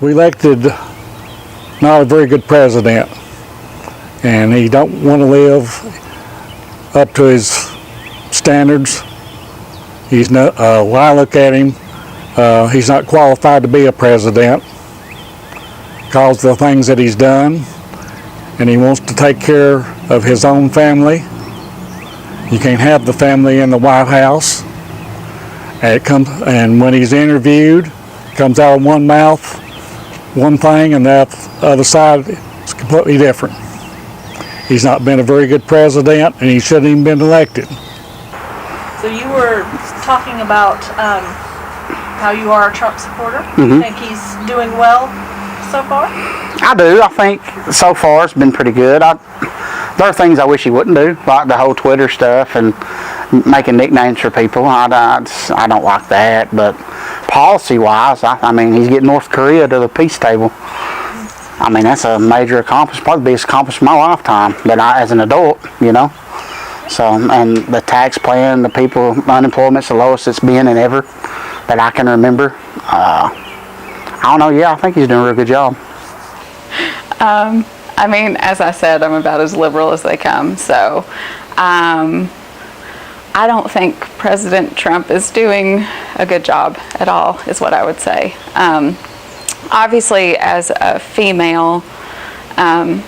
we elected not a very good president, and he don't want to live up to his standards. He's not. When I look at him, he's not qualified to be a president because of the things that he's done, and he wants to take care of his own family. You can't have the family in the White House. And when he's interviewed, it comes out of one mouth, one thing, and the other side is completely different. He's not been a very good president, and he shouldn't even been elected. So you were talking about how you are a Trump supporter. Mm-hmm. You think he's doing well so far? I do. I think so far it's been pretty good. There are things I wish he wouldn't do, like the whole Twitter stuff and making nicknames for people. I don't like that. But policy-wise, I mean, he's getting North Korea to the peace table. I mean, that's a major accomplishment, probably the biggest accomplishment of my lifetime, that as an adult, you know. So, and the tax plan, the people, unemployment's the lowest it's been in ever that I can remember. I don't know, yeah, I think he's doing a real good job. I mean, as I said, I'm about as liberal as they come, so I don't think President Trump is doing a good job at all, is what I would say. Obviously, as a female,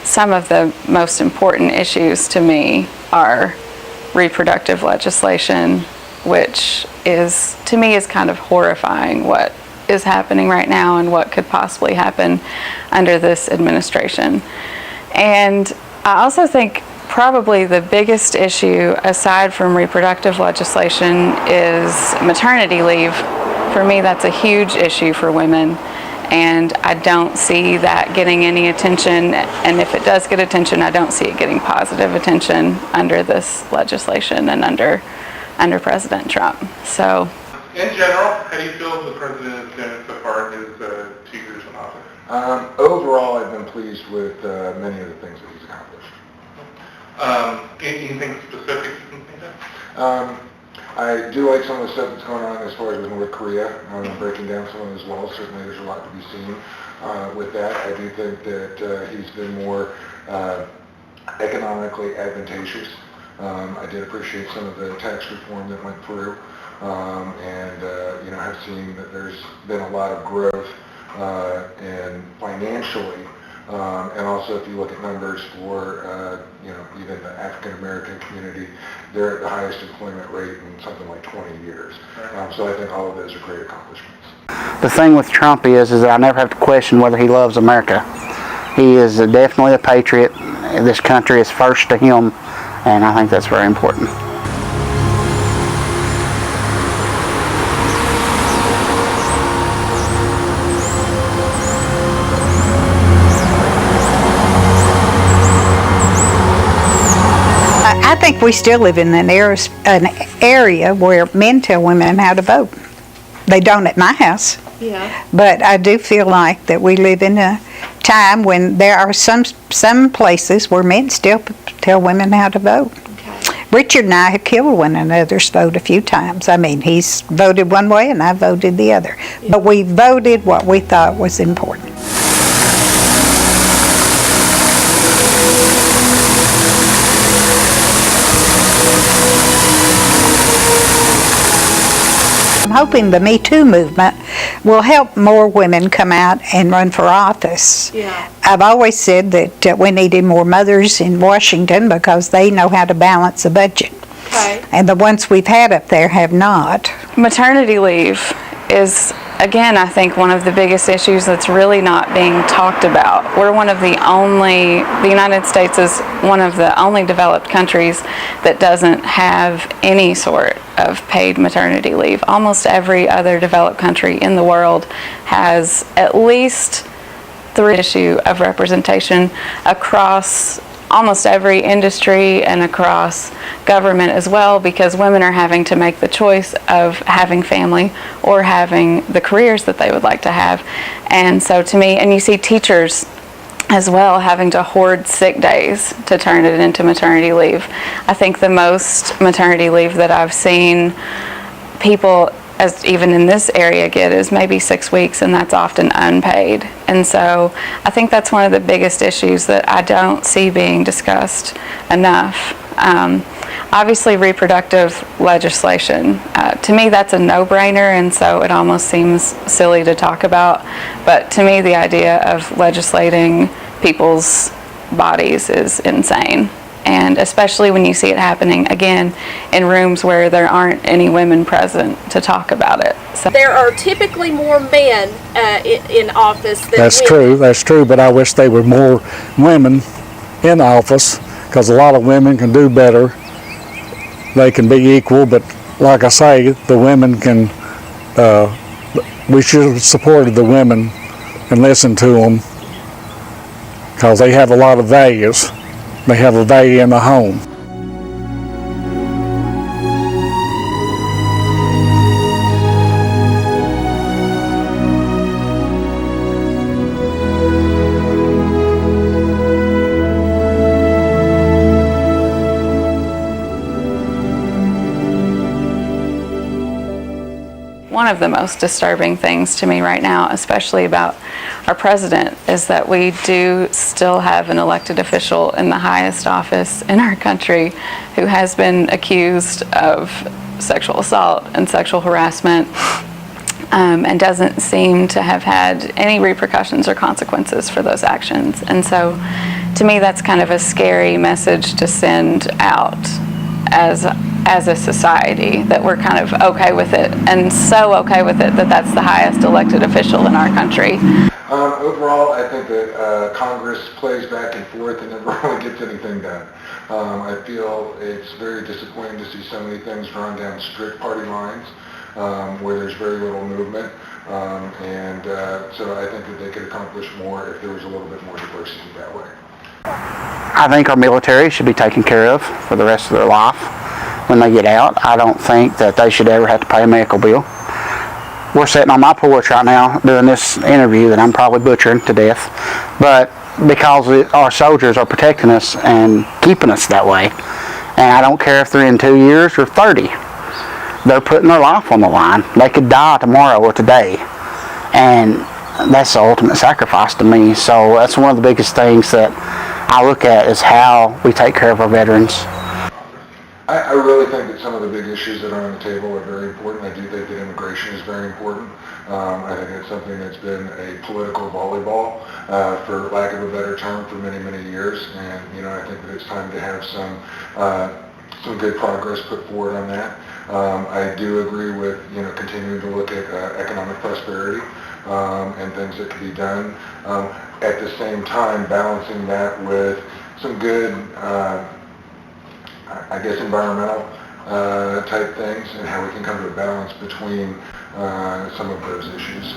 some of the most important issues to me are reproductive legislation, which is, to me, is kind of horrifying what is happening right now and what could possibly happen under this administration. And I also think probably the biggest issue, aside from reproductive legislation, is maternity leave. For me, that's a huge issue for women, and I don't see that getting any attention, and if it does get attention, I don't see it getting positive attention under this legislation and under President Trump. So, in general, how do you feel the president is doing so far in his 2 years in office? Overall, I've been pleased with many of the things that he's accomplished. Anything specific you can think of? I do like some of the stuff that's going on as far as with North Korea, breaking down some of it as well. Certainly there's a lot to be seen with that. I do think that he's been more economically advantageous. I did appreciate some of the tax reform that went through, and have seen that there's been a lot of growth and financially, and also if you look at numbers for even the African American community, they're at the highest employment rate in something like 20 years. So I think all of those are great accomplishments. The thing with Trump is that I never have to question whether he loves America. He is definitely a patriot. This country is first to him, and I think that's very important. I think we still live in an area where men tell women how to vote. They don't at my house. Yeah. But I do feel like that we live in a time when there are some places where men still tell women how to vote. Okay. Richard and I have killed one another's vote a few times. I mean, he's voted one way and I voted the other. Yeah. But we voted what we thought was important. I'm hoping the Me Too movement will help more women come out and run for office. Yeah. I've always said that we needed more mothers in Washington because they know how to balance a budget. Okay. And the ones we've had up there have not. maternity leave is, again, I think one of the biggest issues that's really not being talked about. The United States is one of the only developed countries that doesn't have any sort of paid maternity leave. Almost every other developed country in the world has at least the issue of representation across almost every industry and across government as well, because women are having to make the choice of having family or having the careers that they would like to have. And so to me, and you see teachers as well having to hoard sick days to turn it into maternity leave. I think the most maternity leave that I've seen people as even in this area get, is maybe 6 weeks, and that's often unpaid. And so I think that's one of the biggest issues that I don't see being discussed enough. Obviously, reproductive legislation, to me that's a no-brainer, and so it almost seems silly to talk about. But to me, the idea of legislating people's bodies is insane. And especially when you see it happening, again, in rooms where there aren't any women present to talk about it. So There are typically more men in office than women. That's true, but I wish there were more women in office, because a lot of women can do better. They can be equal, but like I say, the women can, we should have supported the women and listened to them, because they have a lot of values. They have a value in the home. one of the most disturbing things to me right now, especially about our president, is that we do still have an elected official in the highest office in our country who has been accused of sexual assault and sexual harassment, and doesn't seem to have had any repercussions or consequences for those actions. And so to me, that's kind of a scary message to send out as a society, that we're kind of okay with it, and so okay with it that that's the highest elected official in our country. Overall, I think that Congress plays back and forth and never really gets anything done. I feel it's very disappointing to see so many things drawn down strict party lines, where there's very little movement, so I think that they could accomplish more if there was a little bit more diversity that way. I think our military should be taken care of for the rest of their life when they get out. I don't think that they should ever have to pay a medical bill. We're sitting on my porch right now doing this interview that I'm probably butchering to death, but because our soldiers are protecting us and keeping us that way, and I don't care if they're in 2 years or 30, they're putting their life on the line. They could die tomorrow or today, and that's the ultimate sacrifice to me. So that's one of the biggest things that I look at, is how we take care of our veterans. I really think that some of the big issues that are on the table are very important. I do think that immigration is very important. I think it's something that's been a political volleyball, for lack of a better term, for many, many years. And, I think that it's time to have some good progress put forward on that. I do agree with, continuing to look at economic prosperity, and things that can be done. At the same time, balancing that with some good, environmental type things, and how we can come to a balance between some of those issues.